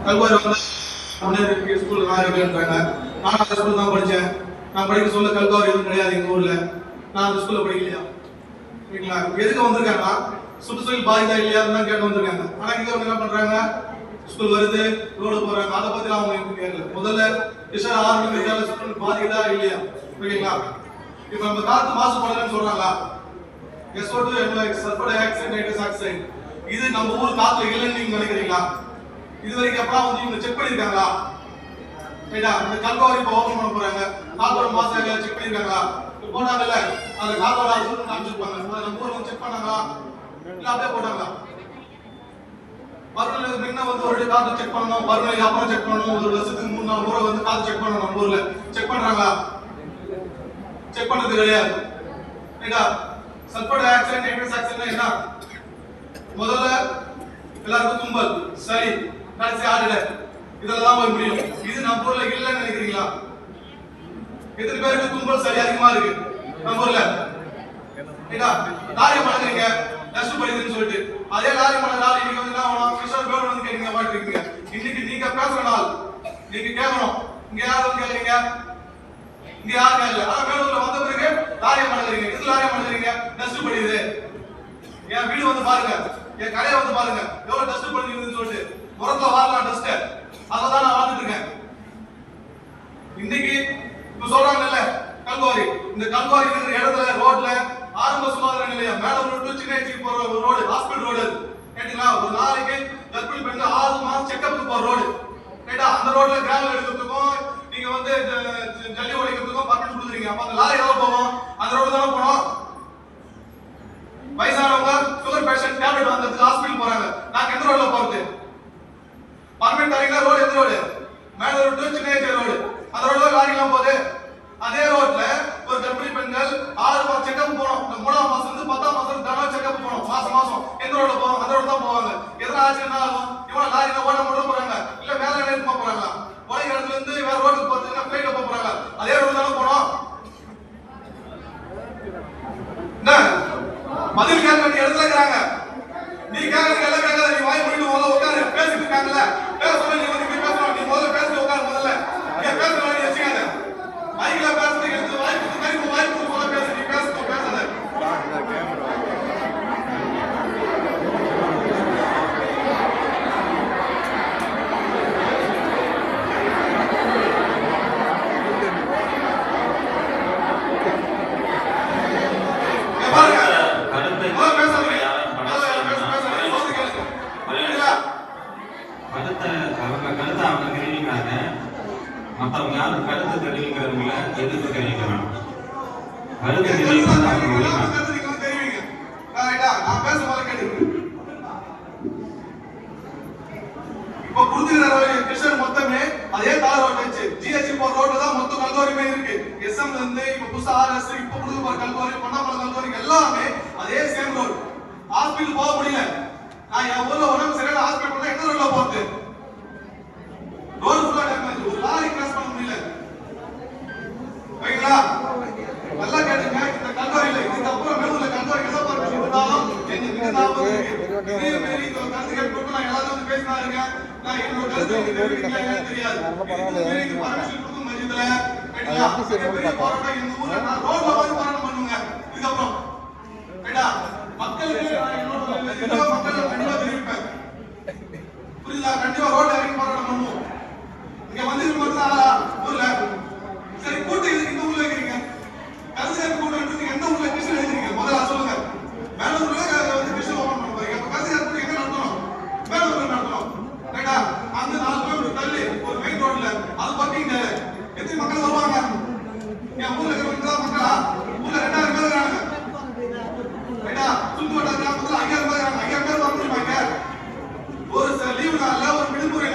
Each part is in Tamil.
கல்வாரி வந்து ஸ்கூல் இருக்குன்றாங்க. நான் அந்த ஸ்கூல் தான் படித்தேன். நான் படிக்க சொல்ல கல்வாரி எதுவும் கிடையாது எங்கள் ஊரில். நான் அந்த ஸ்கூலில் படிக்கலையா? சரிங்களா? எதுக்கு வந்திருக்காங்கன்னா சுற்றுச்சூழல் பாதிதா இல்லையான்னு தான் கேட்டு வந்திருக்காங்க. ஆனால் இங்கே வந்து என்ன பண்ணுறாங்க, ஸ்கூல் வருது, ரோடு போகிறாங்க, அதை பற்றி அவங்க எனக்கு கேட்கல. முதல்ல விஷயம் ஆரம்பிக்கிறதால சுற்றுச்சூழல் பாதிதா இல்லையா? ஓகேங்களா? இப்போ நம்ம காற்று மாசுபடலன்னு சொல்கிறாங்களா? SO2 sulphur di oxide, nitrous oxide, இது நம்ம ஊர் காத்துல இல்லைன்னு நீங்க நினைக்கிறீங்களா? இது வரைக்கும் எப்பலாம் வந்து இவங்க செக் பண்ணிருக்காங்களா? ரைட்டா? இந்த கல்வாரி இப்போ ஓபன் பண்ண போறாங்க, காத்தோட மாசம் செக் பண்ணிருக்காங்களா? போனாங்கல்ல, அந்த காத்தோட அசுத்தம் காமிச்சிருப்பாங்க, அதை நம்ம ஊர்ல வந்து செக் பண்ணாங்களா? இல்ல அப்படியே போட்டாங்களா? மறுநாள் முன்ன வந்து ஒரு காத்து செக் பண்ணணும், மறுநாள் அப்புறம் செக் பண்ணணும், ஒரு வருஷத்துக்கு 3-4 முறை வந்து காத்து செக் பண்ணணும். நம்ம ஊர்ல செக் பண்றாங்களா? செக் பண்றது கிடையாது. ரைட்டா? சல்பர் டை ஆக்சைடு, நைட்ரஸ் ஆக்சைடுனா என்ன? முதல்ல எல்லாருக்கும் தும்பல், சளி, கடைசி ஆடுல, இதெல்லாம் போய் முடியும். இது நம்ம ஊர்ல இல்லைன்னு நினைக்கிறீங்களா? எத்தனை பேருக்கு தும்பல் சளி அதிகமா இருக்கு நம்ம ஊர்ல? லாரி மழங்குறீங்க டஸ்ட் படிக்குதுன்னு சொல்லிட்டு, அதே லாரி மழங்கால் இன்னைக்கு வந்து என்ன கிஷோர் பேர் வந்து கேட்குங்க மாட்டிருக்கீங்க. இன்னைக்கு நீங்க பேசுற நாள், நீங்க கேட்கணும். இங்க யாரும் கேட்கறீங்க, இங்க யாரும் கேட்கல. ஆனா வேலூர்ல வந்த பிறகு லாரி மழங்குறீங்க. எது லாரி மழங்குறீங்க? டஸ்ட் படிக்குது. என் வீடு வந்து பாருங்க, என் கடையை வந்து பாருங்க, எவ்வளவு டஸ்ட் பண்ணிருக்குன்னு சொல்லிட்டு முறத்துல வாரலாம் டஸ்ட். அதான் நான் வாழ்ந்துட்டு இருக்கேன். இன்னைக்கு இப்ப சொல்றாங்கல்ல கல்வாரி, இந்த கல்வாரி இருக்கிற இடத்துல ரோட்ல ஆரம்ப சுகாதார நிலையம் மேல ரோடு சின்ன போற ரோடு, ஹாஸ்பிட்டல் ரோடு கேட்டீங்களா? ஒரு நாளைக்கு கர்ப்பிணி பெண்கள் 6 மாசம் செக்கப்புக்கு போற ரோடு. ரைட்டா? அந்த ரோட்ல கிராவல் எடுக்கிறதுக்கும் நீங்க வந்து ஜல்லி உடைக்கிறதுக்கும் பர்மிட் கொடுக்குறீங்க. அப்ப அந்த லாரி எவ்வளவு போகும்? அந்த ரோடு தானே போனோம். வயசானவங்க சுகர் பேஷண்ட் டேப்லெட் வாங்குறதுக்கு ஹாஸ்பிடல் போறாங்க. நாங்க எந்த ரோட்ல போறது? பர்மனன்ட் தரீங்க ரோடு எந்த ரோடு? மேல ரோடு சின்ன ரோடு. அந்த ரோட்ல லாரி எல்லாம் போகுது. அதே ரோட்ல ஒரு கர்ப்பிணி பெண்கள் 6 மாசம் செக்கப் போறோம். 3ஆம் மாசம் இருந்து 10ஆம் மாசம் தினம் செக்கப் போறோம். மாசம் எந்த ரோட்ல போவோம்? அந்த ரோட்ல தான் போவாங்க. எதனா ஆச்சு என்ன ஆகும்? இவங்க லாரில ஓட மட்டும் போறாங்க, இல்ல மேல நிலையத்துக்கு போறாங்க. ஒரே இடத்துல இருந்து வேற ரோட்டுக்கு போறதுன்னா ஃளைட்ல போறாங்க. அதே ரோட்ல தான் போறோம். என்ன பதில் கேட்க வேண்டிய இடத்துல இருக்காங்க. நீ கேட்கறது எல்லாம் கேட்காத, நீ வாய் மூடிட்டு முதல்ல உட்காரு. பேசிட்டு இருக்காங்கல்ல, பேச சொல்ல நீ வந்து பேசணும். நீ முதல்ல பேசிட்டு உட்காரு. முதல்ல நீ பேசணும், நீ வச்சுக்காத. மைக்ல பேசுறது எடுத்து வாய் கொடுத்து கறிப்பு வாய் கொடுத்து முதல்ல பேசு. நீ பேசணும், பேசாத. மற்றவங்க யாரும் கருத்து தெரிவிக்கிறவங்கள எதிர்த்து தெரிவிக்கிறாங்க. கருத்து தெரிவிக்கிறது இப்ப குருதிர கிருஷ்ணன் மொத்தமே அதே தார் ரோட் வச்சு ஜிஹெச் போற ரோட்ல தான் மொத்தம் கல்வாரிமே இருக்கு. எஸ்எம்ல இருந்து இப்ப புதுசா ஆர்எஸ் இப்ப புது போற கல்வாரி, பொன்னாமலை கல்வாரி எல்லாமே அதே சேம் ரோட். ஹாஸ்பிடல் போக முடியல. நான் என் ஊர்ல உடம்பு சரியான ஹாஸ்பிடல் போனா எந்த ரோட்ல போறது? ரோடு ஃபுல்லா டேமேஜ், ஒரு லாரி கிராஸ் பண்ண முடியல. ஓகேங்களா? நல்லா கேட்டுங்க. இந்த கல்வாரியில இதுக்கு அப்புறம் மேலூர்ல கல்வாரி எதை பார்த்து இருந்தாலும் எங்க ஞாபகம் இருக்கு. இதே மாதிரி இந்த கருத்து கேட்டு நான் எல்லாரும் வந்து பேசினாருங்க. நான் என்னோட கருத்து தெரியாது. இதுக்கு பர்மிஷன் கொடுக்கும் மதியத்துல கேட்டீங்களா? போராட்டம் இந்த ஊர்ல நான் ரோட்ல வந்து போராட்டம் பண்ணுங்க. இதுக்கப்புறம் ரைட்டா? மக்களுக்கு என்னோட மக்கள் கண்டிப்பா தெரிவிப்பேன். புரியுதா? கண்டிப்பா ரோட்ல இறங்கி போராட்டம் பண்ணுவோம். இங்க வந்து ஊர்ல சரி கூட்டம் எதுக்கு இந்த ஊர்ல இருக்கிறீங்க? கருத்து கூட்டம் எந்த ஊர்ல கிருஷ்ணன் எழுதிருக்கீங்க? முதல்ல சொல்லுங்க. மேலூர்ல வந்து கிருஷ்ணன் ஓபன் பண்ண போறீங்க. அப்ப கருத்து கூட்டம் எங்க நடத்தணும்? மேலூர்ல நடத்தணும். ரைட்டா? அந்த 4 கிலோமீட்டர் தள்ளி ஒரு மெயின் ரோட்ல அது பத்திங்க எத்தனை மக்கள் வருவாங்க? என் ஊர்ல இருக்கிற மக்களா? ஊர்ல 2000 பேர் இருக்காங்க. ரைட்டா? சுத்துவட்ட கிராமத்துல 5000 பேர் இருக்காங்க. 5000 பேர் வந்துருப்பாங்க. ஒரு லீவு நாள்ல ஒரு விடுமுறை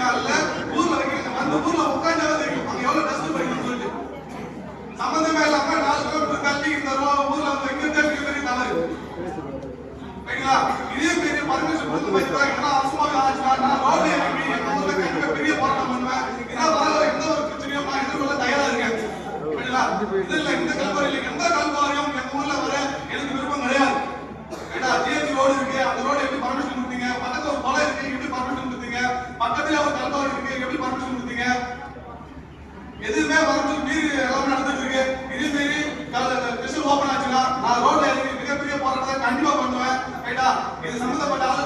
நான் ரோட்ல இறங்கி மிகப்பெரிய போராட்டத்தை கண்டிப்பா பண்ணுவேன் ரைட்டா இது சம்பந்தப்பட்ட